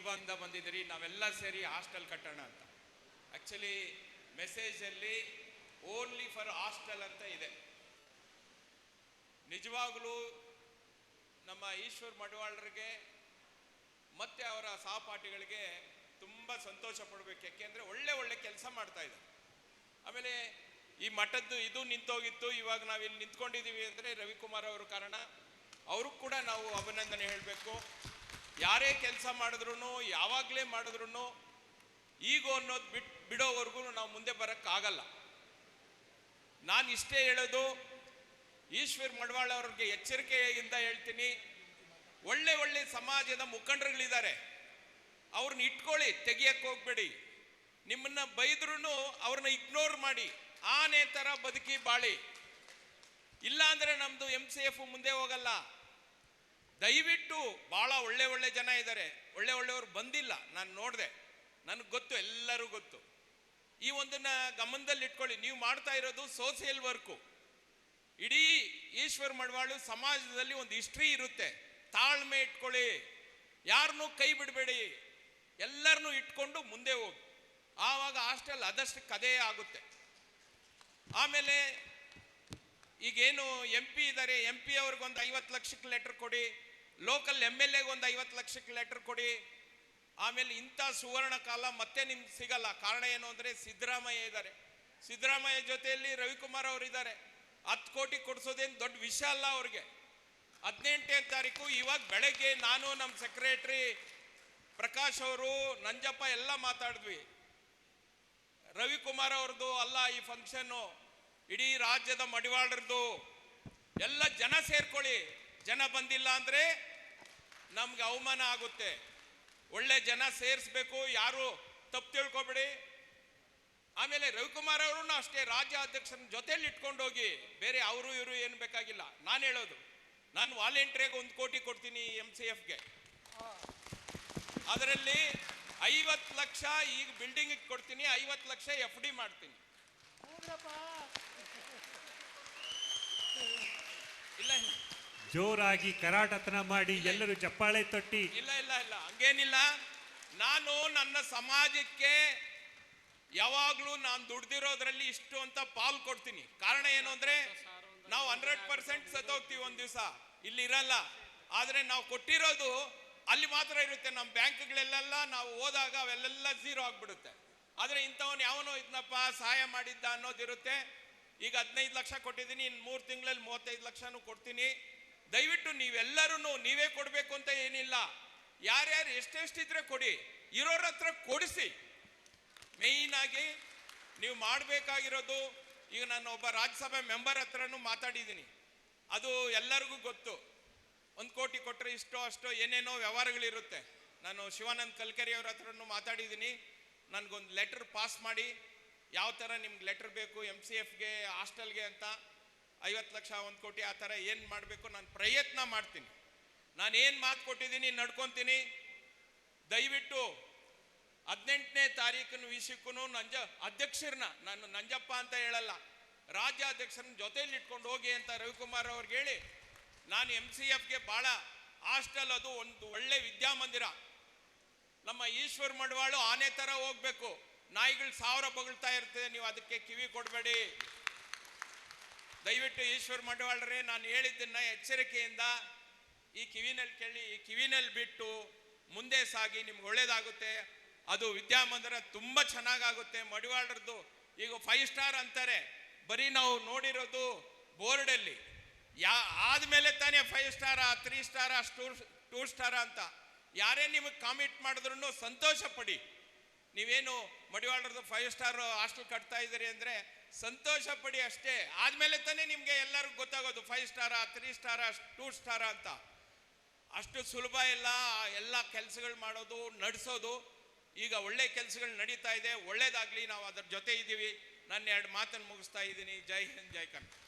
ಶಿವಂದ ಬಂದಿದ್ದೀರಿ, ನಾವೆಲ್ಲ ಸೇರಿ ಹಾಸ್ಟೆಲ್ ಕಟ್ಟೋಣ ಅಂತ. ಆ್ಯಕ್ಚುಲಿ ಮೆಸೇಜಲ್ಲಿ ಓನ್ಲಿ ಫಾರ್ ಹಾಸ್ಟೆಲ್ ಅಂತ ಇದೆ. ನಿಜವಾಗ್ಲೂ ನಮ್ಮ ಈಶ್ವರ್ ಮಡಿವಾಳರಿಗೆ ಮತ್ತೆ ಅವರ ಸಹಪಾಠಿಗಳಿಗೆ ತುಂಬ ಸಂತೋಷ ಪಡಬೇಕು. ಯಾಕೆಂದರೆ ಒಳ್ಳೆ ಕೆಲಸ ಮಾಡ್ತಾ ಇದ್ದಾರೆ. ಆಮೇಲೆ ಈ ಮಠದ್ದು ಇದು ನಿಂತೋಗಿತ್ತು, ಇವಾಗ ನಾವಿಲ್ಲಿ ನಿಂತ್ಕೊಂಡಿದ್ದೀವಿ ಅಂದರೆ ರವಿಕುಮಾರ್ ಅವರು ಕಾರಣ. ಅವರು ಕೂಡ ನಾವು ಅಭಿನಂದನೆ ಹೇಳಬೇಕು. ಯಾರೇ ಕೆಲಸ ಮಾಡಿದ್ರು, ಯಾವಾಗಲೇ ಮಾಡಿದ್ರು ಈಗೋ ಅನ್ನೋದು ಬಿಡೋವರೆಗೂ ನಾವು ಮುಂದೆ ಬರೋಕ್ಕಾಗಲ್ಲ. ನಾನು ಇಷ್ಟೇ ಹೇಳೋದು, ಈಶ್ವರ್ ಮಡಿವಾಳ ಅವ್ರಿಗೆ ಎಚ್ಚರಿಕೆಯಿಂದ ಹೇಳ್ತೀನಿ, ಒಳ್ಳೆ ಸಮಾಜದ ಮುಖಂಡರುಗಳಿದ್ದಾರೆ, ಅವ್ರನ್ನ ಇಟ್ಕೊಳ್ಳಿ, ತೆಗಿಯಕ್ಕೆ ಹೋಗ್ಬೇಡಿ. ನಿಮ್ಮನ್ನ ಬೈದ್ರೂ ಅವ್ರನ್ನ ಇಗ್ನೋರ್ ಮಾಡಿ, ಆನೆ ಥರ ಬದುಕಿ ಬಾಳಿ. ಇಲ್ಲ ಅಂದರೆ ನಮ್ಮದು MCF ಮುಂದೆ ಹೋಗಲ್ಲ. ದಯವಿಟ್ಟು ಭಾಳ ಒಳ್ಳೆ ಜನ ಇದ್ದಾರೆ, ಒಳ್ಳೆಯವರು ಬಂದಿಲ್ಲ, ನಾನು ನೋಡಿದೆ, ನನಗೆ ಗೊತ್ತು, ಎಲ್ಲರೂ ಗೊತ್ತು. ಈ ಒಂದನ್ನು ಗಮನದಲ್ಲಿ ಇಟ್ಕೊಳ್ಳಿ. ನೀವು ಮಾಡ್ತಾ ಇರೋದು ಸೋಷಿಯಲ್ ವರ್ಕು. ಇಡೀ ಈಶ್ವರ್ ಮಡಿವಾಳು ಸಮಾಜದಲ್ಲಿ ಒಂದು ಹಿಸ್ಟ್ರಿ ಇರುತ್ತೆ. ತಾಳ್ಮೆ ಇಟ್ಕೊಳ್ಳಿ, ಯಾರನ್ನೂ ಕೈ ಬಿಡಬೇಡಿ, ಎಲ್ಲರನ್ನೂ ಇಟ್ಕೊಂಡು ಮುಂದೆ ಹೋಗಿ. ಆವಾಗ ಹಾಸ್ಟೆಲ್ ಅದಷ್ಟು ಕದೇ ಆಗುತ್ತೆ. ಆಮೇಲೆ ಈಗೇನು MP ಇದ್ದಾರೆ, MP ಅವ್ರಿಗೊಂದು 50 ಲಕ್ಷಕ್ಕೆ ಲೆಟರ್ ಕೊಡಿ, ಲೋಕಲ್ MLA ಒಂದು 50 ಲಕ್ಷಕ್ಕೆ ಲೆಟರ್ ಕೊಡಿ. ಆಮೇಲೆ ಇಂಥ ಸುವರ್ಣ ಕಾಲ ಮತ್ತೆ ನಿಮ್ಗೆ ಸಿಗಲ್ಲ. ಕಾರಣ ಏನು ಅಂದರೆ ಸಿದ್ದರಾಮಯ್ಯ ಇದ್ದಾರೆ, ಸಿದ್ದರಾಮಯ್ಯ ಜೊತೆಯಲ್ಲಿ ರವಿಕುಮಾರ್ ಅವರು ಇದ್ದಾರೆ. 10 ಕೋಟಿ ಕೊಡಿಸೋದೇನು ದೊಡ್ಡ ವಿಷಯ ಅಲ್ಲ ಅವ್ರಿಗೆ. 18ನೇ ತಾರೀಕು ಇವಾಗ ಬೆಳಗ್ಗೆ ನಾನು, ನಮ್ಮ ಸೆಕ್ರೆಟ್ರಿ ಪ್ರಕಾಶ್ ಅವರು, ನಂಜಪ್ಪ ಎಲ್ಲ ಮಾತಾಡಿದ್ವಿ. ರವಿಕುಮಾರ್ ಅವ್ರದ್ದು ಅಲ್ಲ ಈ ಫಂಕ್ಷನ್ನು, ಇಡೀ ರಾಜ್ಯದ ಮಡಿವಾಳರದು. ಎಲ್ಲ ಜನ ಸೇರ್ಕೊಳ್ಳಿ. ಜನ ಬಂದಿಲ್ಲ ಅಂದರೆ ನಮ್ಗೆ ಅವಮಾನ ಆಗುತ್ತೆ. ಒಳ್ಳೆ ಜನ ಸೇರಿಸ್ಬೇಕು, ಯಾರು ತಪ್ಪು ತಿಳ್ಕೊಬೇಡಿ. ಆಮೇಲೆ ರವಿಕುಮಾರ್ ಅವರು ಅಷ್ಟೇ, ರಾಜ್ಯ ಅಧ್ಯಕ್ಷರ ಜೊತೆಲಿ ಇಟ್ಕೊಂಡು ಹೋಗಿ, ಬೇರೆ ಅವರು ಇವರು ಏನು ಬೇಕಾಗಿಲ್ಲ. ನಾನು ಹೇಳೋದು, ನಾನು ವಾಲಂಟಿಯರ್ಗೆ 1 ಕೋಟಿ ಕೊಡ್ತೀನಿ MCFಗೆ. ಅದರಲ್ಲಿ 50 ಲಕ್ಷ ಈಗ ಬಿಲ್ಡಿಂಗಿಗೆ ಕೊಡ್ತೀನಿ, 50 ಲಕ್ಷ FD ಮಾಡ್ತೀನಿ. ಇಲ್ಲ ಜೋರಾಗಿ ಕರಾಟತನ ಮಾಡಿ ಎಲ್ಲರೂ ಚಪ್ಪಾಳೆ ತಟ್ಟಿ. ಇಲ್ಲ ಹಂಗೇನಿಲ್ಲ. ನಾನು ನನ್ನ ಸಮಾಜಕ್ಕೆ ಯಾವಾಗಲೂ ನಾನು ದುಡ್ದಿರೋದ್ರಲ್ಲಿ ಇಷ್ಟು ಅಂತ ಪಾಲ್ ಕೊಡ್ತೀನಿ. ಕಾರಣ ಏನು ಅಂದರೆ ನಾವು 100% ಸತ್ತೋಗ್ತೀವಿ, ಒಂದು ದಿವಸ ಇಲ್ಲಿ ಇರಲ್ಲ. ಆದರೆ ನಾವು ಕೊಟ್ಟಿರೋದು ಅಲ್ಲಿ ಮಾತ್ರ ಇರುತ್ತೆ. ನಮ್ಮ ಬ್ಯಾಂಕ್ಗಳೆಲ್ಲ ನಾವು ಹೋದಾಗ ಅವೆಲ್ಲ ಝೀರೋ ಆಗಿಬಿಡುತ್ತೆ. ಆದರೆ ಇಂಥವನು ಯಾವನೋ ಇದನ್ನಪ್ಪ ಸಹಾಯ ಮಾಡಿದ್ದ ಅನ್ನೋದಿರುತ್ತೆ. ಈಗ 15 ಲಕ್ಷ ಕೊಟ್ಟಿದ್ದೀನಿ, ಇನ್ನು 3 ತಿಂಗಳಲ್ಲಿ 35 ಲಕ್ಷನೂ ಕೊಡ್ತೀನಿ. ದಯವಿಟ್ಟು ನೀವೆಲ್ಲರೂ ನೀವೇ ಕೊಡಬೇಕು ಅಂತ ಏನಿಲ್ಲ. ಯಾರ್ಯಾರು ಎಷ್ಟೆಷ್ಟಿದ್ರೆ ಕೊಡಿ, ಇರೋರ ಹತ್ರ ಕೊಡಿಸಿ. ಮೇಯ್ನಾಗಿ ನೀವು ಮಾಡಬೇಕಾಗಿರೋದು, ಈಗ ನಾನು ಒಬ್ಬ ರಾಜ್ಯಸಭೆ ಮೆಂಬರ್ ಹತ್ರನೂ ಮಾತಾಡಿದ್ದೀನಿ, ಅದು ಎಲ್ಲರಿಗೂ ಗೊತ್ತು. 1 ಕೋಟಿ ಕೊಟ್ಟರೆ ಇಷ್ಟೋ ಅಷ್ಟೋ ಏನೇನೋ ವ್ಯವಹಾರಗಳಿರುತ್ತೆ. ನಾನು ಶಿವಾನಂದ್ ಕಲ್ಕೆರೆ ಅವ್ರ ಹತ್ರನೂ ಮಾತಾಡಿದ್ದೀನಿ. ನನಗೊಂದು ಲೆಟರ್ ಪಾಸ್ ಮಾಡಿ, ಯಾವ ಥರ ನಿಮ್ಗೆ ಲೆಟರ್ ಬೇಕು MCFಗೆ, ಹಾಸ್ಟೆಲ್ಗೆ ಅಂತ 50 ಲಕ್ಷ 1 ಕೋಟಿ ಆ ಥರ ಏನು ಮಾಡಬೇಕು ನಾನು ಪ್ರಯತ್ನ ಮಾಡ್ತೀನಿ. ನಾನು ಏನು ಮಾತು ಕೊಟ್ಟಿದ್ದೀನಿ ನಡ್ಕೊತೀನಿ. ದಯವಿಟ್ಟು 18ನೇ ತಾರೀಕಿನ ವಿಷಯಕ್ಕೂ ಅಧ್ಯಕ್ಷರನ್ನ, ನಾನು ನಂಜಪ್ಪ ಅಂತ ಹೇಳಲ್ಲ, ರಾಜ್ಯಾಧ್ಯಕ್ಷರನ್ನ ಜೊತೆಯಲ್ಲಿ ಇಟ್ಕೊಂಡು ಹೋಗಿ ಅಂತ ರವಿಕುಮಾರ್ ಅವ್ರಿಗೆ ಹೇಳಿ, ನಾನು MCFಗೆ ಭಾಳ ಹಾಸ್ಟೆಲ್ ಅದು ಒಂದು ಒಳ್ಳೆ ವಿದ್ಯಾಮಂದಿರ. ನಮ್ಮ ಈಶ್ವರ್ ಮಡಿವಾಳು ಆನೆ ಥರ ಹೋಗ್ಬೇಕು. ನಾಯಿಗಳು 1000 ಬೊಗಳ್ತಾ ಇರ್ತದೆ, ನೀವು ಅದಕ್ಕೆ ಕಿವಿ ಕೊಡಬೇಡಿ. ದಯವಿಟ್ಟು ಈಶ್ವರ್ ಮಡಿವಾಳರೇ, ನಾನು ಹೇಳಿದ್ದನ್ನ ಎಚ್ಚರಿಕೆಯಿಂದ ಈ ಕಿವಿನಲ್ಲಿ ಕೇಳಿ, ಈ ಕಿವಿನಲ್ಲಿ ಬಿಟ್ಟು ಮುಂದೆ ಸಾಗಿ, ನಿಮ್ಗೆ ಒಳ್ಳೇದಾಗುತ್ತೆ. ಅದು ವಿದ್ಯಾಮಂದಿರ ತುಂಬ ಚೆನ್ನಾಗಾಗುತ್ತೆ. ಮಡಿವಾಳರದ್ದು ಈಗ 5 ಸ್ಟಾರ್ ಅಂತಾರೆ, ಬರೀ ನಾವು ನೋಡಿರೋದು ಬೋರ್ಡಲ್ಲಿ. ಆದಮೇಲೆ ತಾನೇ 5 ಸ್ಟಾರ 3 ಸ್ಟಾರ 2 ಸ್ಟಾರ ಅಂತ. ಯಾರೇ ನಿಮಗೆ ಕಾಮೆಂಟ್ ಮಾಡಿದ್ರು ಸಂತೋಷ ಪಡಿ. ನೀವೇನು ಮಡಿವಾಳರದ್ದು 5 ಸ್ಟಾರ್ ಹಾಸ್ಟೆಲ್ ಕಟ್ತಾ ಇದ್ದೀರಿ ಅಂದರೆ ಸಂತೋಷ ಪಡಿ ಅಷ್ಟೇ. ಆದಮೇಲೆ ತಾನೇ ನಿಮಗೆ ಎಲ್ಲರಿಗೂ ಗೊತ್ತಾಗೋದು 5 ಸ್ಟಾರ 3 ಸ್ಟಾರ 2 ಸ್ಟಾರ ಅಂತ. ಅಷ್ಟು ಸುಲಭ ಇಲ್ಲ ಎಲ್ಲ ಕೆಲಸಗಳು ಮಾಡೋದು, ನಡೆಸೋದು. ಈಗ ಒಳ್ಳೆ ಕೆಲಸಗಳು ನಡೀತಾ ಇದೆ, ಒಳ್ಳೇದಾಗಲಿ. ನಾವು ಅದರ ಜೊತೆ ಇದ್ದೀವಿ. ನಾನು 2 ಮಾತನ್ನು ಮುಗಿಸ್ತಾ ಇದ್ದೀನಿ. ಜೈ ಹಿಂದ್, ಜೈ ಕರ್ನಾಟಕ.